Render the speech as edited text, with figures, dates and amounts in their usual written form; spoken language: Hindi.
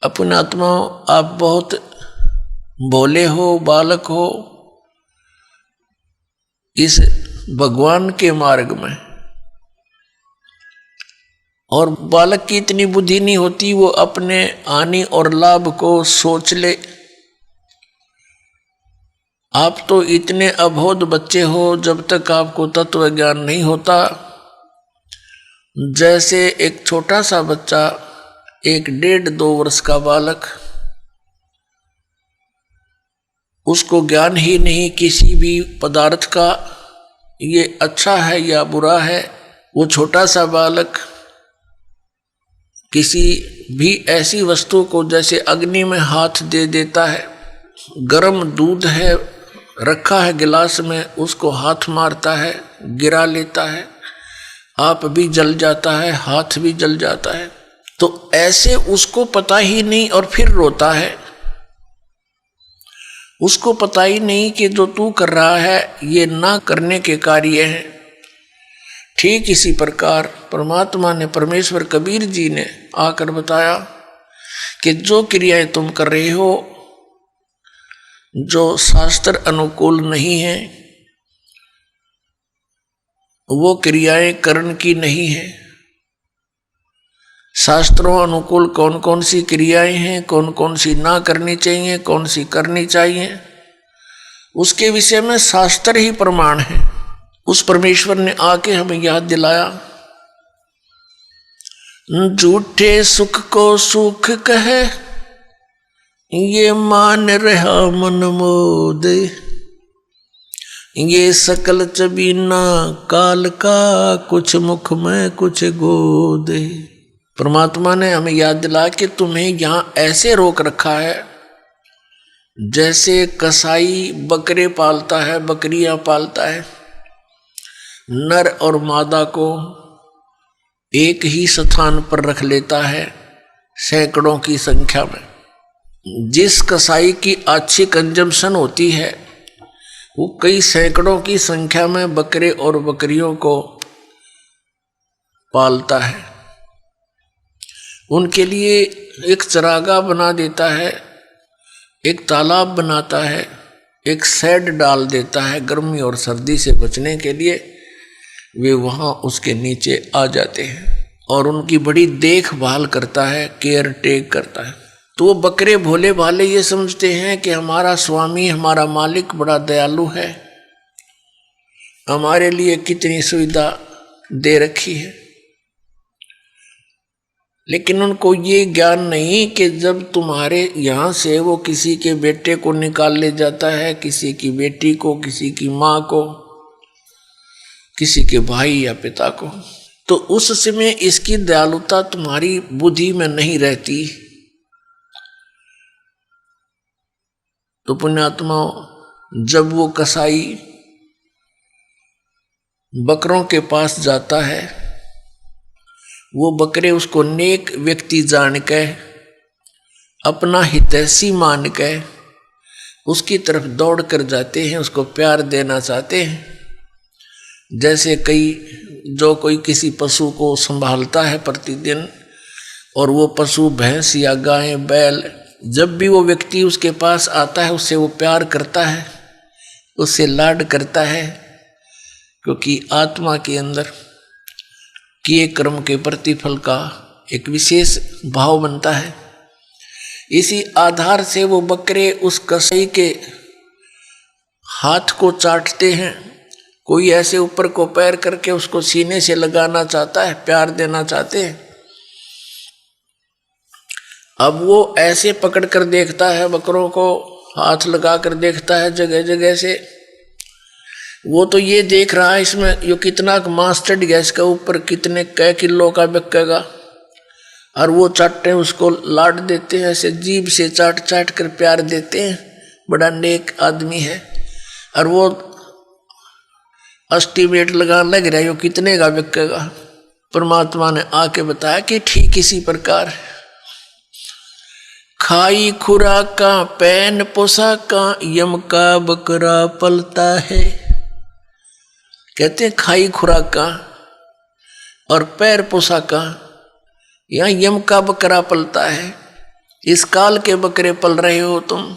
अपने आत्मा आप बहुत भोले हो, बालक हो इस भगवान के मार्ग में, और बालक की इतनी बुद्धि नहीं होती वो अपने हानि और लाभ को सोच ले। आप तो इतने अबोध बच्चे हो जब तक आपको तत्व ज्ञान नहीं होता। जैसे एक छोटा सा बच्चा, एक 1.5-2 वर्ष का बालक, उसको ज्ञान ही नहीं किसी भी पदार्थ का, ये अच्छा है या बुरा है। वो छोटा सा बालक किसी भी ऐसी वस्तु को, जैसे अग्नि में हाथ दे देता है, गर्म दूध है रखा है गिलास में, उसको हाथ मारता है, गिरा लेता है, आप भी जल जाता है, हाथ भी जल जाता है। तो ऐसे उसको पता ही नहीं और फिर रोता है। उसको पता ही नहीं कि जो तू कर रहा है ये ना करने के कार्य है। ठीक इसी प्रकार परमात्मा ने, परमेश्वर कबीर जी ने आकर बताया कि जो क्रियाएं तुम कर रहे हो जो शास्त्र अनुकूल नहीं है, वो क्रियाएं कर्ण की नहीं है। शास्त्रों अनुकूल कौन कौन सी क्रियाएं हैं, कौन कौन सी ना करनी चाहिए, कौन सी करनी चाहिए, उसके विषय में शास्त्र ही प्रमाण है। उस परमेश्वर ने आके हमें याद दिलाया, झूठे सुख को सुख कहे, ये मान रहा मन मोद, ये सकल चबीना काल का, कुछ मुख में कुछ गोद। परमात्मा ने हमें याद दिला कि तुम्हें यहां ऐसे रोक रखा है जैसे कसाई बकरे पालता है, बकरियां पालता है, नर और मादा को एक ही स्थान पर रख लेता है सैकड़ों की संख्या में। जिस कसाई की अच्छी कंजम्पशन होती है वो कई सैकड़ों की संख्या में बकरे और बकरियों को पालता है। उनके लिए एक चरागाह बना देता है, एक तालाब बनाता है, एक शेड डाल देता है। गर्मी और सर्दी से बचने के लिए वे वहाँ उसके नीचे आ जाते हैं और उनकी बड़ी देखभाल करता है, केयर टेक करता है। तो वो बकरे भोले भाले ये समझते हैं कि हमारा स्वामी, हमारा मालिक बड़ा दयालु है, हमारे लिए कितनी सुविधा दे रखी है। लेकिन उनको ये ज्ञान नहीं कि जब तुम्हारे यहाँ से वो किसी के बेटे को निकाल ले जाता है, किसी की बेटी को, किसी की माँ को, किसी के भाई या पिता को, तो उस समय इसकी दयालुता तुम्हारी बुद्धि में नहीं रहती। तो पुण्यात्मा, जब वो कसाई बकरों के पास जाता है, वो बकरे उसको नेक व्यक्ति जान के, अपना हितैषी मान के उसकी तरफ दौड़ कर जाते हैं, उसको प्यार देना चाहते हैं। जैसे कोई किसी पशु को संभालता है प्रतिदिन, और वो पशु भैंस या गाय बैल, जब भी वो व्यक्ति उसके पास आता है उससे वो प्यार करता है, उससे लाड करता है, क्योंकि आत्मा के अंदर किए कर्म के प्रतिफल का एक विशेष भाव बनता है। इसी आधार से वो बकरे उस कसाई के हाथ को चाटते हैं। कोई ऐसे ऊपर को पैर करके उसको सीने से लगाना चाहता है, प्यार देना चाहते हैं। अब वो ऐसे पकड़ कर देखता है, बकरों को हाथ लगा कर देखता है जगह जगह से। वो तो ये देख रहा है इसमें यो कितना मांस चढ़ गया, इसका ऊपर कितने कै किलो का बिकेगा, और वो चाटते उसको लाड देते हैं, ऐसे जीभ से चाट चाट कर प्यार देते हैं, बड़ा नेक आदमी है। और वो एस्टीमेट लगाने लग रहा है यो कितने का बिकेगा। परमात्मा ने आके बताया कि ठीक इसी प्रकार खाई खुराका पैन पोशाका यम का बकरा पलता है। कहते हैं खाई खुराका और पैर पोशाका, यहाँ यम का बकरा पलता है। इस काल के बकरे पल रहे हो तुम।